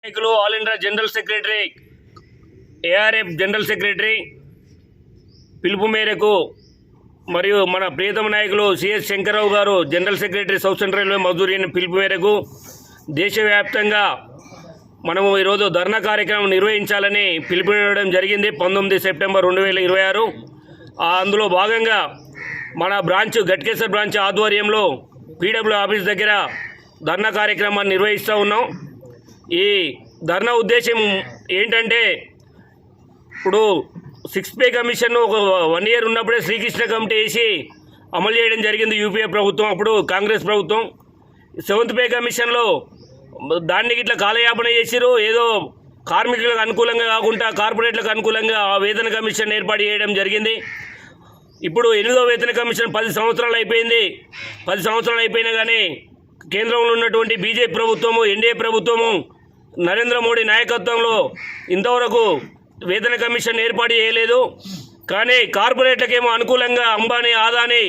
నాయకులు all India general secretary ARF general secretary పిలుపు మేరకు మరియు మన ప్రియతమ నాయకులు సిఎస్ శంకర్రావు గారు general secretary south central railway Mazdoor union పిలుపు మేరకు దేశవ్యాప్తంగా మనము ఈరోజు ధర్నా కార్యక్రమం నిర్వహించాలని పిలుపునివ్వడం జరిగింది 19 సెప్టెంబర్ 2026. అందులో భాగంగా మన బ్రాంచ్ గట్కేసర్ బ్రాంచ్ ఆధ్వర్యంలో పీడబ్ల్యూ ఆఫీస్ దగ్గర ధర్నా కార్యక్రమాన్ని నిర్వహిస్తూ ఉన్నాం. ఈ ధర్నా ఉద్దేశం ఏంటంటే, ఇప్పుడు 6 పే కమిషన్ ఒక 1 ఇయర్ ఉన్నప్పుడే శ్రీకృష్ణ కమిటీ వేసి అమలు చేయడం జరిగింది యూపీఏ ప్రభుత్వం, అప్పుడు కాంగ్రెస్ ప్రభుత్వం. 7th పే కమిషన్లో దాన్ని ఇట్లా కాలయాపన చేసిరు. ఏదో కార్మికులకు అనుకూలంగా కాకుండా కార్పొరేట్లకు అనుకూలంగా ఆ వేతన కమిషన్ ఏర్పాటు చేయడం జరిగింది. ఇప్పుడు 8వ వేతన కమిషన్ 10 సంవత్సరాలు అయిపోయింది. 10 సంవత్సరాలు అయిపోయినా కానీ కేంద్రంలో ఉన్నటువంటి బీజేపీ ప్రభుత్వము, ఎన్డీఏ ప్రభుత్వము, నరేంద్ర మోడీ నాయకత్వంలో ఇంతవరకు వేతన కమిషన్ ఏర్పాటు చేయలేదు. కానీ కార్పొరేట్లకేమో అనుకూలంగా అంబానీ, ఆదాని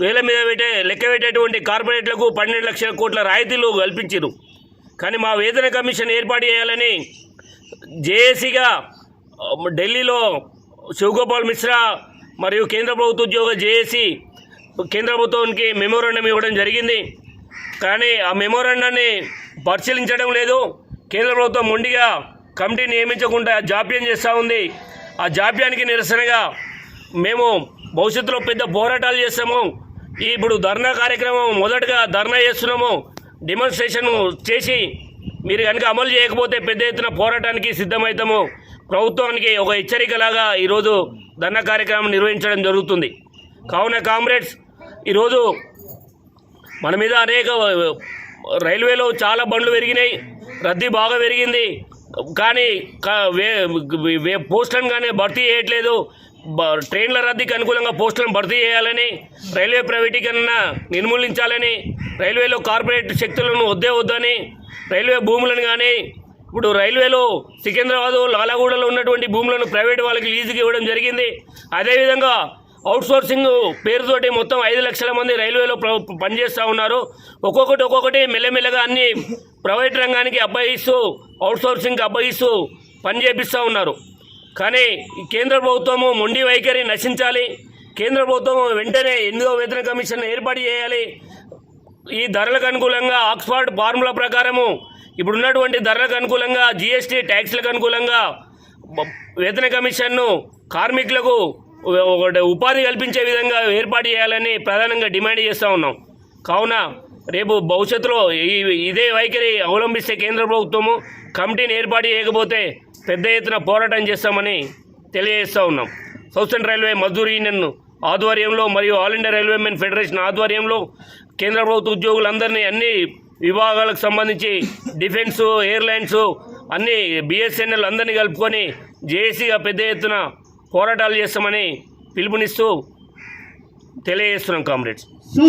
వేల మీద లెక్క పెట్టేటువంటి కార్పొరేట్లకు 12 లక్షల కోట్ల రాయితీలు కల్పించారు. కానీ మా వేతన కమిషన్ ఏర్పాటు చేయాలని జేఏసీగా ఢిల్లీలో శివగోపాల్ మిశ్రా మరియు కేంద్ర ప్రభుత్వ ఉద్యోగ జేఏసీ కేంద్ర ప్రభుత్వానికి మెమోరాండం ఇవ్వడం జరిగింది. కానీ ఆ మెమోరాండాన్ని పరిశీలించడం లేదు. కేంద్ర ప్రభుత్వం మొండిగా కమిటీ నియమించకుండా జాప్యం చేస్తూ ఉంది. ఆ జాప్యానికి నిరసనగా మేము భవిష్యత్తులో పెద్ద పోరాటాలు చేస్తాము. ఇప్పుడు ధర్నా కార్యక్రమం మొదటగా ధర్నా చేస్తున్నాము. డెమాన్స్ట్రేషన్ చేసి మీరు కనుక అమలు చేయకపోతే పెద్ద ఎత్తున పోరాటానికి సిద్ధమవుతాము. ప్రభుత్వానికి ఒక హెచ్చరికలాగా ఈరోజు ధర్నా కార్యక్రమం నిర్వహించడం జరుగుతుంది. కావున కామ్రేడ్స్, ఈరోజు మన మీద అనేక రైల్వేలో చాలా బండ్లు పెరిగినాయి, రద్దీ బాగా పెరిగింది. కానీ పోస్టులను కానీ భర్తీ చేయట్లేదు. ట్రైన్ల రద్దీకి అనుకూలంగా పోస్టులను భర్తీ చేయాలని, రైల్వే ప్రైవేటీకరణ నిర్మూలించాలని, రైల్వేలో కార్పొరేట్ శక్తులను వద్దని, రైల్వే భూములను కానీ ఇప్పుడు రైల్వేలో సికింద్రాబాదు, లాలాగూడలో ఉన్నటువంటి భూములను ప్రైవేట్ వాళ్ళకి లీజుకి ఇవ్వడం జరిగింది. అదేవిధంగా అవుట్సోర్సింగ్ పేరుతోటి మొత్తం 5 లక్షల మంది రైల్వేలో పనిచేస్తూ ఉన్నారు. ఒక్కొక్కటి మెల్లమెల్లగా అన్ని ప్రైవేట్ రంగానికి అప్పగిస్తూ, అవుట్సోర్సింగ్కి అప్పగిస్తూ పని చేపిస్తూ ఉన్నారు. కానీ ఈ కేంద్ర ప్రభుత్వము మొండి వైఖరి నశించాలి. కేంద్ర ప్రభుత్వం వెంటనే 8వ వేతన కమిషన్ ఏర్పాటు చేయాలి. ఈ ధరలకు అనుకూలంగా ఆక్స్ఫర్డ్ ఫార్ములా ప్రకారము ఇప్పుడున్నటువంటి ధరలకు అనుకూలంగా జీఎస్టీ ట్యాక్స్లకు అనుకూలంగా వేతన కమిషన్ను కార్మికులకు ఉపాధి కల్పించే విధంగా ఏర్పాటు చేయాలని ప్రధానంగా డిమాండ్ చేస్తూ ఉన్నాం. కావున రేపు భవిష్యత్తులో ఇదే వైఖరి అవలంబిస్తే కేంద్ర ప్రభుత్వము కమిటీని ఏర్పాటు చేయకపోతే పెద్ద ఎత్తున పోరాటం చేస్తామని తెలియజేస్తూ ఉన్నాం. South central railway Mazdoor union ఆధ్వర్యంలో మరియు ఆల్ ఇండియా రైల్వేమెన్ ఫెడరేషన్ ఆధ్వర్యంలో కేంద్ర ప్రభుత్వ ఉద్యోగులందరినీ అన్ని విభాగాలకు సంబంధించి డిఫెన్స్, ఎయిర్లైన్స్, అన్ని బిఎస్ఎన్ఎల్ అందరినీ కలుపుకొని జేఏసీగా పెద్ద ఎత్తున పోరాటాలు చేస్తామని పిలుపునిస్తూ తెలియజేస్తున్నాం కామ్రేడ్స్.